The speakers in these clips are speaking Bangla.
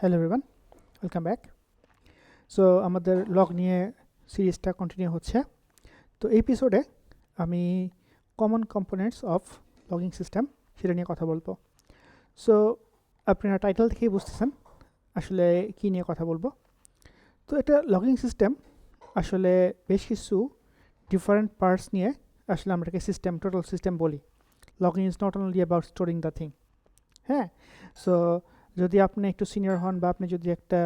Hello everyone, welcome back. So আমাদের লগ নিয়ে সিরিজটা কন্টিনিউ হচ্ছে। তো এই এপিসোডে আমি common components of logging system সেটা নিয়ে কথা বলবো। সো আপনারা টাইটেল দেখেই বুঝতেছেন আসলে কী নিয়ে কথা বলবো। তো এটা লগিং সিস্টেম আসলে বেশ কিছু ডিফারেন্ট পার্টস নিয়ে আসলে আমরাকে সিস্টেম টোটাল সিস্টেম বলি। Logging is not only about storing the thing. হ্যাঁ, সো যদি আপনি একটু সিনিয়র হন বা আপনি যদি একটা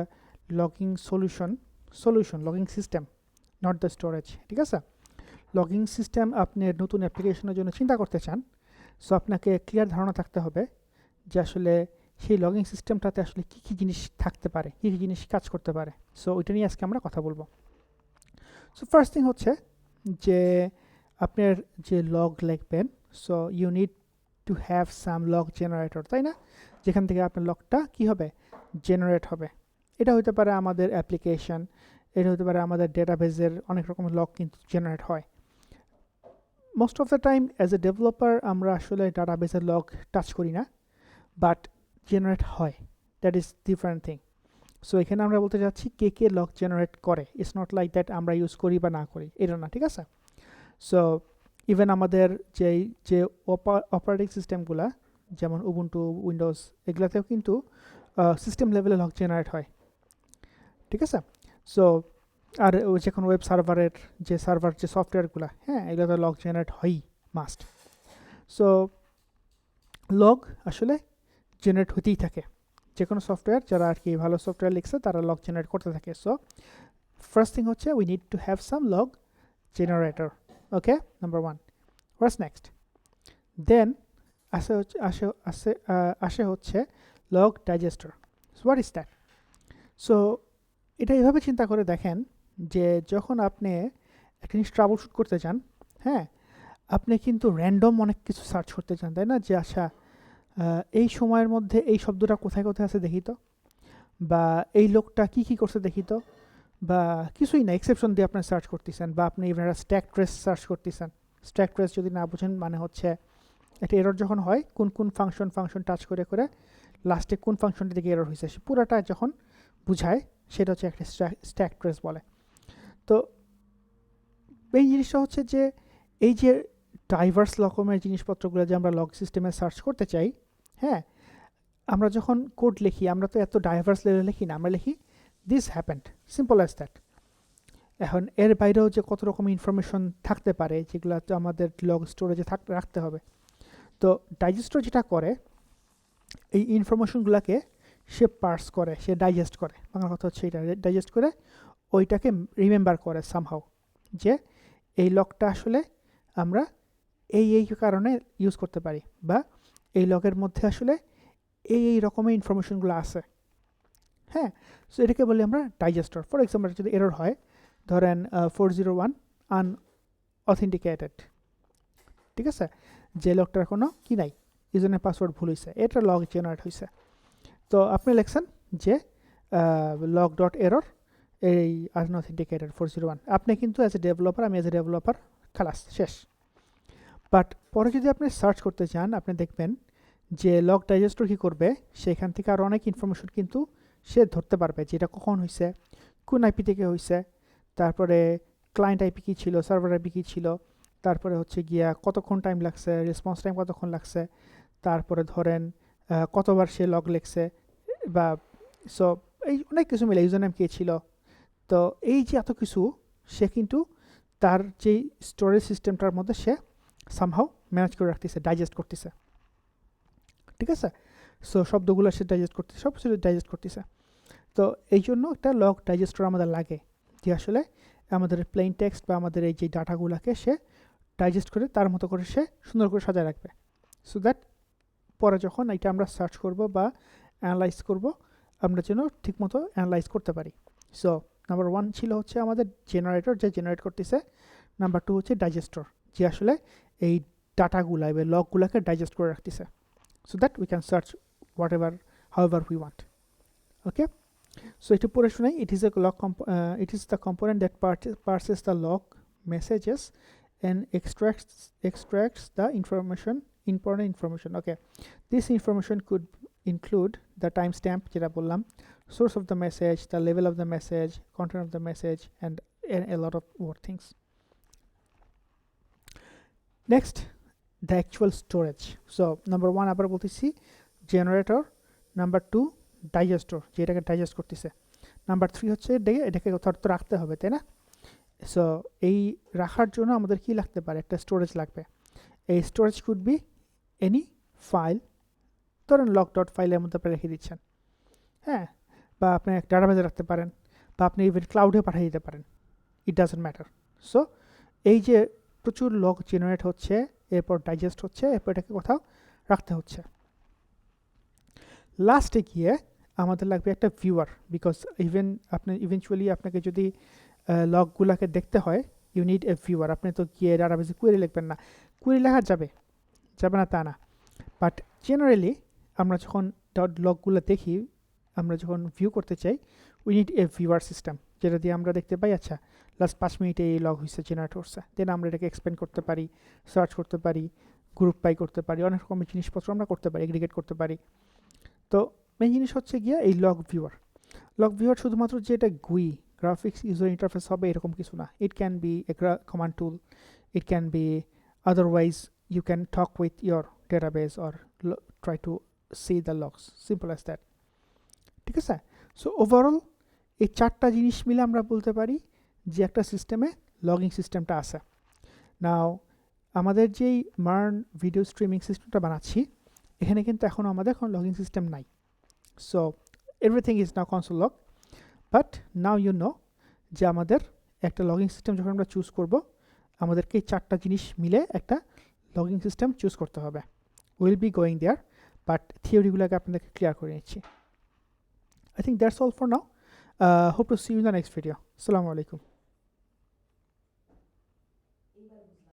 logging solution logging system, not the storage, ঠিক আছে, লগিং সিস্টেম আপনি নতুন অ্যাপ্লিকেশনের জন্য চিন্তা করতে চান, সো আপনাকে ক্লিয়ার ধারণা থাকতে হবে যে আসলে সেই লগিং সিস্টেমটাতে আসলে কী কী জিনিস থাকতে পারে, কী কী জিনিস কাজ করতে পারে। সো ওইটা নিয়ে আজকে আমরা কথা বলবো। সো ফার্স্ট থিং হচ্ছে যে আপনার যে লগ লিখবেন, so you need to have some log generator, তাই না, যেখান থেকে আপনার লগটা কী হবে, জেনারেট হবে। এটা হতে পারে আমাদের অ্যাপ্লিকেশন, এটা হতে পারে আমাদের ডেটাবেজের অনেক রকমের লগ কিন্তু জেনারেট হয়। Most of the time as a developer আমরা আসলে ডাটাবেজের লগ টাচ করি না, বাট জেনারেট হয়, that is different thing. So এখানে আমরা বলতে চাচ্ছি কে কে লগ জেনারেট করে, ইটস নট লাইক দ্যাট আমরা ইউজ করি বা না করি, এটা না, ঠিক আছে। সো ইভেন আমাদের যে অপারেটিং সিস্টেমগুলা যেমন উবুন্টু, উইন্ডোজ, এগুলাতেও কিন্তু সিস্টেম লেভেলে লগ জেনারেট হয়, ঠিক আছে। সো আর যে কোনো ওয়েব সার্ভারের যে সফটওয়্যারগুলো, হ্যাঁ, এগুলোতে লগ জেনারেট হয়ই, মাস্ট। সো লগ আসলে জেনারেট হতেই থাকে, যে কোনো সফটওয়্যার যারা আর কি ভালো সফটওয়্যার লিখছে তারা লগ জেনারেট করতে থাকে। সো ফার্স্ট থিং হচ্ছে we need to have some log generator, okay, number one. What's next? Then আসে হচ্ছে log digestor. What is that? So এটা এইভাবে চিন্তা করে দেখেন যে যখন আপনি একটা জিনিস ট্রাবল শুট করতে চান, হ্যাঁ, আপনি কিন্তু র্যান্ডম অনেক কিছু সার্চ করতে চান, তাই না, যে আচ্ছা এই সময়ের মধ্যে এই শব্দটা কোথায় কোথায় আছে দেখি তো, বা এই লোকটা কী কী করছে দেখি তো, বা কিছুই না, এক্সেপশন দিয়ে আপনি সার্চ করতেছেন, বা আপনি ইভেন একটা স্ট্যাক ট্রেস সার্চ করতেছেন। স্ট্যাক ট্রেস যদি না বুঝেন মানে হচ্ছে একটা এরর যখন হয়, কোন কোন ফাংশন টাচ করে করে লাস্টে কোন ফাংশনটি থেকে এরর হয়েছে সে পুরাটা যখন বুঝায় সেটা হচ্ছে একটা স্ট্যাক ট্রেস বলে। তো এই জিনিসটা হচ্ছে যে এই যে ডাইভার্স রকমের জিনিসপত্রগুলো যে আমরা লগ সিস্টেমে সার্চ করতে চাই, হ্যাঁ, আমরা যখন কোড লিখি আমরা তো এত ডাইভার্স লেভেলে লিখি না, আমরা লিখি this happened, simple as that. এখন এর বাইরেও যে কত রকম ইনফরমেশন থাকতে পারে যেগুলো তো আমাদের লগ স্টোরেজে রাখতে হবে। তো ডাইজেস্টর যেটা করে, এই ইনফরমেশনগুলোকে সে পার্স করে, সে ডাইজেস্ট করে, বাংলা কথা হচ্ছে এটা, ডাইজেস্ট করে ওইটাকে রিমেম্বার করে সামহাও, যে এই লগটা আসলে আমরা এই কারণে ইউজ করতে পারি, বা এই লগের মধ্যে আসলে এই রকমের ইনফরমেশনগুলো আছে, হ্যাঁ। সো এটাকে বলি আমরা ডাইজেস্টর। ফর এক্সাম্পল যদি এরর হয়, ধরেন 401 আনঅথেন্টিকেটেড, ঠিক আছে, যে লগটার কোনো কি নাই, ইউজারনেম পাসওয়ার্ড ভুল হয়েছে, এটা লগ জেনারেট হয়েছে। তো আপনি লিখছেন যে লগ ডট এরর এই আনঅথেন্টিকেটেড 401, আপনি কিন্তু অ্যাজ এ ডেভেলপার, আমি অ্যাজ এ ডেভেলপার, খালাস, শেষ। বাট পরে যদি আপনি সার্চ করতে চান, আপনি দেখবেন যে লগ ডাইজেস্টর কী করবে, সেখান থেকে আরও অনেক ইনফরমেশন কিন্তু সে ধরতে পারবে, যে এটা কখন হয়েছে, কোন আইপি থেকে হয়েছে, তারপরে ক্লায়েন্ট আইপি কী ছিল, সার্ভার আইপি কী ছিল, তারপরে হচ্ছে গিয়া কতক্ষণ টাইম লাগছে, রেসপন্স টাইম কতক্ষণ লাগছে, তারপরে ধরেন কতবার সে লগ লিখছে, বা সো এই অনেক কিছু মিলে, ইউজার নেম কে ছিল। তো এই যে এত কিছু সে কিন্তু তার যেই স্টোরেজ সিস্টেমটার মধ্যে সে সামহাও ম্যানেজ করে রাখতেছে, ডাইজেস্ট করতেছে, ঠিক আছে। সো শব্দগুলো সে ডাইজেস্ট করতেছে, সব কিছু ডাইজেস্ট করতেছে। তো এই জন্য একটা লগ ডাইজেস্টর আমাদের লাগে, যে আসলে আমাদের প্লেন টেক্সট বা আমাদের এই যে ডাটাগুলোকে সে ডাইজেস্ট করে তার মতো করে সে সুন্দর করে সাজায় রাখবে, সো দ্যাট পরে যখন এটা আমরা সার্চ করব বা অ্যানালাইজ করব, আমরা যেন ঠিকমতো অ্যানালাইজ করতে পারি। সো নাম্বার ওয়ান ছিল হচ্ছে আমাদের জেনারেটর, যে জেনারেট করতেছে। নাম্বার টু হচ্ছে ডাইজেস্টর, যে আসলে এই ডাটাগুলা বা লগগুলোকে ডাইজেস্ট করে রাখতেছে, so that we can search what ever however we want, okay. So এটা পড়ে শোনাই, it is the component that purchase the log messages and extracts the important information. Okay, this information could include the timestamp যেটা বললাম, source of the message, the level of the message, content of the message, and a lot of more things. Next, the actual storage. So number 1 আবার বলতেছি generator, number 2 digestor যেটাকে digest করতেছে, নাম্বার 3 হচ্ছে এটাকে কোথাও তো রাখতে হবে, তাই না? সো এই রাখার জন্য আমাদের কি লাগতে পারে, একটা স্টোরেজ লাগবে। এই storage could be any file, ধরেন লগ ডট ফাইলের মধ্যে আপনি রেখে দিচ্ছেন, হ্যাঁ, বা আপনি একটা ডাটাবেজে রাখতে পারেন, বা আপনি ইভেন ক্লাউডে পাঠিয়ে দিতে পারেন, ইট ডাজন্ট ম্যাটার। সো এই যে প্রচুর লগ জেনারেট হচ্ছে, এরপর ডাইজেস্ট হচ্ছে, এরপর এটাকে কোথাও রাখতে হচ্ছে। লাস্টে গিয়ে আমাদের লাগবে একটা ভিউয়ার, বিকজ আপনি ইভেনচুয়ালি আপনাকে যদি লগগুলোকে দেখতে হয়, ইউ নিড এ ভিউয়ার। আপনি তো গিয়ে ডাটাবেসে কোয়েরি লিখবেন না, কোয়েরি লেখা যাবে না তা না, বাট জেনারেলি আমরা যখন লগগুলো দেখি, আমরা যখন ভিউ করতে চাই, we need a viewer system, যেটা দিয়ে আমরা দেখতে পাই আচ্ছা লাস্ট 5 মিনিটে এই লগ হয়েছে, জেনারেট হচ্ছে, দেন আমরা এটাকে এক্সপ্যান্ড করতে পারি, সার্চ করতে পারি, গ্রুপ বাই করতে পারি, অনেক রকমের জিনিসপত্র আমরা করতে পারি, এগ্রিগেট করতে পারি। তো মেইন জিনিস হচ্ছে গিয়ে এই লগ ভিউয়ার শুধুমাত্র যে এটা গুই গ্রাফিক্স ইউজার ইন্টারফেস হবে এরকম কিছু না, it can B A command tool, it can be otherwise you can talk with your database or try to see the logs, simple as that, ঠিক আছে? সো ওভারঅল এই 4টা জিনিস মিলে আমরা বলতে পারি যে একটা সিস্টেমে লগিং সিস্টেমটা আছে। নাও আমাদের যেই মার্ন ভিডিও স্ট্রিমিং সিস্টেমটা বানাচ্ছি, এখানে কিন্তু এখনও আমাদের কোনো লগিং সিস্টেম নাই। So everything is now console log, but now you know যে আমাদের একটা লগিং সিস্টেম যখন আমরা চুজ করব, আমাদেরকে এই 4টা জিনিস মিলে একটা লগিং সিস্টেম চুজ করতে হবে। Will be going there, but থিওরিগুলোকে আপনাদেরকে ক্লিয়ার করে নিচ্ছি। I think that's all for now. Hope to see you in the next video. Assalamu alaikum.